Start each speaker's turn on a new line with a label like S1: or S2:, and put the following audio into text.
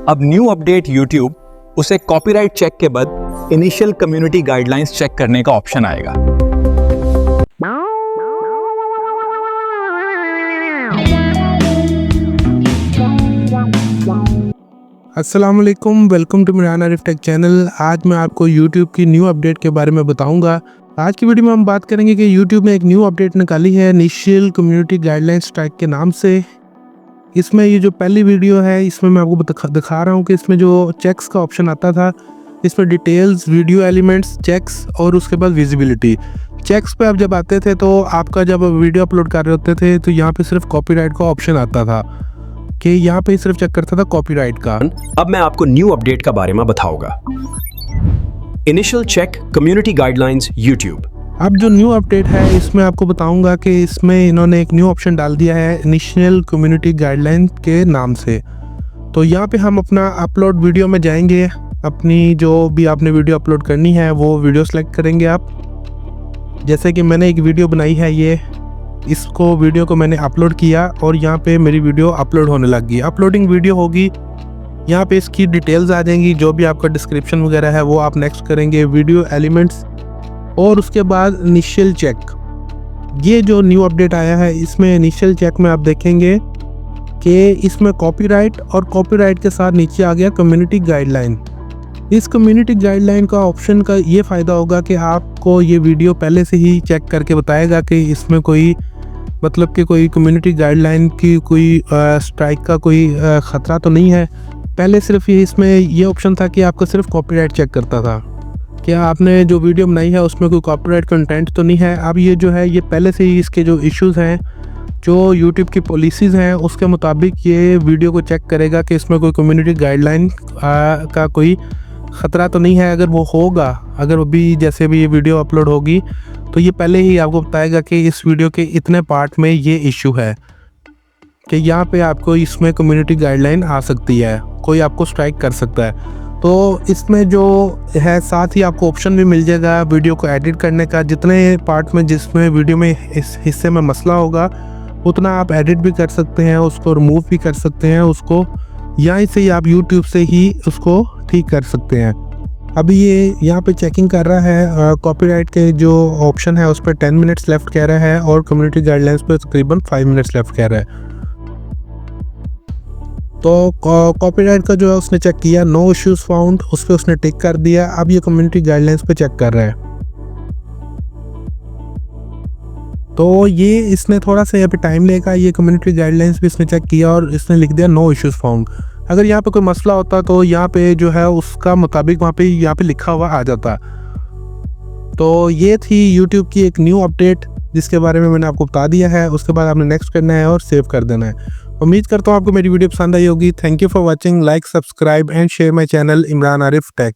S1: अब new update YouTube उसे copyright check के बाद इनिशियल कम्युनिटी गाइडलाइंस चेक करने का ऑप्शन आएगा।
S2: अस्सलाम वालेकुम, welcome to Imran Arif tech channel. आज मैं आपको YouTube की न्यू अपडेट के बारे में बताऊंगा। आज की वीडियो में हम बात करेंगे कि YouTube ने एक न्यू अपडेट निकाली है इनिशियल कम्युनिटी गाइडलाइंस ट्रैक के नाम से। इसमें ये जो पहली वीडियो है इसमें मैं आपको दिखा रहा हूँ कि इसमें जो चेक्स का ऑप्शन आता था, इसमें डिटेल्स, वीडियो एलिमेंट्स, चेक्स और उसके बाद विजिबिलिटी। चेक्स पे आप जब आते थे तो आपका जब वीडियो अपलोड कर रहे होते थे तो यहाँ पे सिर्फ कॉपीराइट का ऑप्शन आता था कि यहाँ पे सिर्फ चेक करता था कॉपीराइट का।
S3: अब मैं आपको न्यू अपडेट का बारे में बताऊंगा। Initial check community guidelines YouTube.
S2: अब जो न्यू अपडेट है इसमें आपको बताऊंगा कि इसमें इन्होंने एक न्यू ऑप्शन डाल दिया है इनिशियल कम्युनिटी गाइडलाइन के नाम से। तो यहाँ पे हम अपना अपलोड वीडियो में जाएंगे, अपनी जो भी आपने वीडियो अपलोड करनी है वो वीडियो सेलेक्ट करेंगे आप। जैसे कि मैंने एक वीडियो बनाई है, ये इसको वीडियो को मैंने अपलोड किया और यहाँ पे मेरी वीडियो अपलोड होने लग गई। अपलोडिंग वीडियो होगी, यहाँ पे इसकी डिटेल्स आ जाएंगी, जो भी आपका डिस्क्रिप्शन वगैरह है वो आप नेक्स्ट करेंगे, वीडियो एलिमेंट्स और उसके बाद इनिशियल चेक। ये जो न्यू अपडेट आया है इसमें इनिशियल चेक में आप देखेंगे कि इसमें कॉपीराइट और कॉपीराइट के साथ नीचे आ गया कम्युनिटी गाइडलाइन। इस कम्युनिटी गाइडलाइन का ऑप्शन का ये फ़ायदा होगा कि आपको ये वीडियो पहले से ही चेक करके बताएगा कि इसमें कोई मतलब कि कोई कम्युनिटी गाइडलाइन की कोई स्ट्राइक का कोई ख़तरा तो नहीं है। पहले सिर्फ ये इसमें ये ऑप्शन था कि आपको सिर्फ कॉपीराइट चेक करता था, क्या आपने जो वीडियो बनाई है उसमें कोई कॉपीराइट कंटेंट तो नहीं है। अब ये जो है ये पहले से ही इसके जो इश्यूज़ हैं, जो यूट्यूब की पॉलिसीज़ हैं उसके मुताबिक ये वीडियो को चेक करेगा कि इसमें कोई कम्युनिटी गाइडलाइन का कोई ख़तरा तो नहीं है। अगर वो होगा, अगर अभी जैसे भी ये वीडियो अपलोड होगी तो ये पहले ही आपको बताएगा कि इस वीडियो के इतने पार्ट में ये इशू है कि यहाँ पे आपको इसमें कम्युनिटी गाइडलाइन आ सकती है, कोई आपको स्ट्राइक कर सकता है। तो इसमें जो है साथ ही आपको ऑप्शन भी मिल जाएगा वीडियो को एडिट करने का। जितने पार्ट में जिसमें वीडियो में इस हिस्से में मसला होगा उतना आप एडिट भी कर सकते हैं, उसको रिमूव भी कर सकते हैं, उसको यहीं से ही आप यूट्यूब से ही उसको ठीक कर सकते हैं। अभी ये यहाँ पे चेकिंग कर रहा है, कॉपीराइट के जो ऑप्शन है उस पर 10 मिनट्स लेफ्ट कह रहा है और कम्युनिटी गाइडलाइंस पे तकरीबन 5 मिनट्स लेफ्ट कह रहा है। तो कॉपीराइट का जो है उसने चेक किया, नो इश्यूज फाउंड, उस पर उसने टिक कर दिया। अब ये कम्युनिटी गाइडलाइंस पे चेक कर रहा है। तो ये इसने थोड़ा सा यहाँ पे टाइम लेगा, ये कम्युनिटी गाइडलाइंस भी इसने चेक किया और इसने लिख दिया नो इश्यूज फाउंड। अगर यहाँ पे कोई मसला होता तो यहाँ पे जो है उसका मुताबिक वहाँ पे लिखा हुआ आ जाता। तो ये थी YouTube की एक न्यू अपडेट जिसके बारे में मैंने आपको बता दिया है। उसके बाद आपने नेक्स्ट करना है और सेव कर देना है। उम्मीद करता हूँ आपको मेरी वीडियो पसंद आई होगी। Thank you for watching. Like, subscribe and share my channel Imran Arif take.